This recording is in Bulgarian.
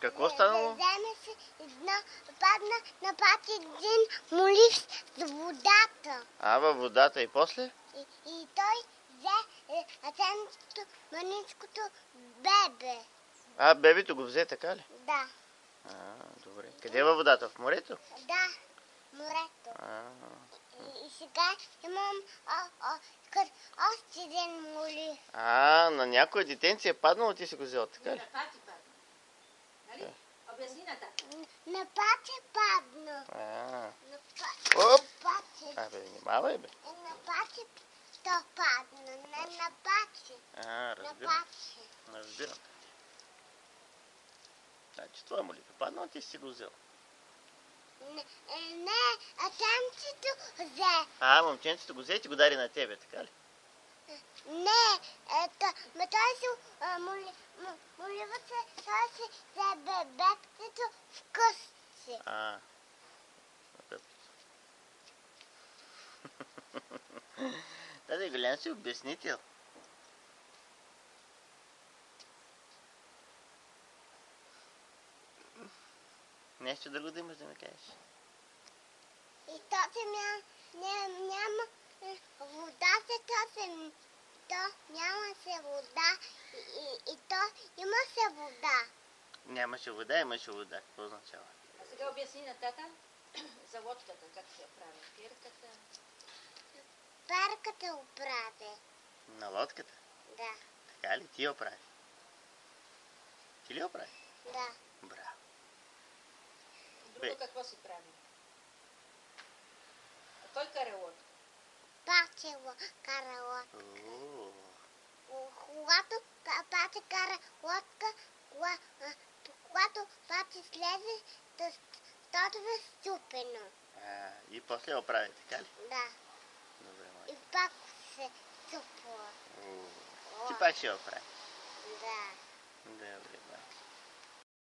Какво станало? Вземе се падна на пати един молив с водата. Във водата и после? И той взе атенското маничкото бебе. Бебето го взе, така ли? Да. Добре. Къде е във водата? В морето? Да, морето. И сега имам още един молив. На някое детенце е паднало, ти си го взел, така ли? На пати падна. Нали? Обясни на тата. На пати падна. Оп! На пати. Внимавай, бе. На пати то падна. На пати. Разбирам. Значи това молив е паднал, ти си го взел. Не, атенцето взе. Момченцето го взе и ти го даде на тебе, така ли? Не, той си моливът се, той си взе бебетето в къщи. Тази голям си обяснител. Нещо друго да имаш да ми кажеш. И този няма вода, то няма се вода и то има се вода. Нямаше вода, имаше вода. Какво означава? А сега обясни на тата за лодката, как се прави. Пирката. Перката оправи. На лодката? Да. Така ли? Ти я оправи? Ти ли я оправи? Да. Браво. Друго какво си прави? А кой кара лодка? Паче кара лодка. Когато паче кара лодка, когато паче слезе, тото е ступено. И после я оправи, така ли? Да. Добре, и пак се ступва. Ти пак ще я оправи? Да. Добре,